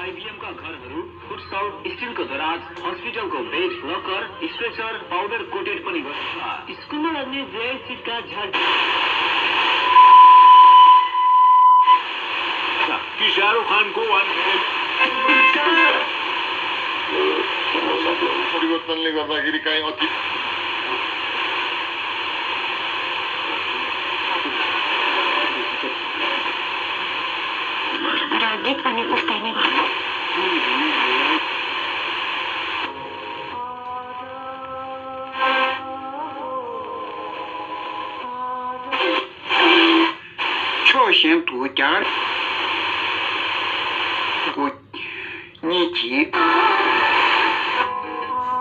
IBM का घरहरू, futsal, स्टिलको दराज, हस्पिटलको bed, locker, stretcher, powder coated पनि गर्छ। स्कुलमा लाग्ने ड्राई सिटका झाड कि शाहरुख खान को परिवर्तनले गर्दाखेरि काहीँ अति गीत पनि उस्तै नै भयो।朝鲜独家国逆境。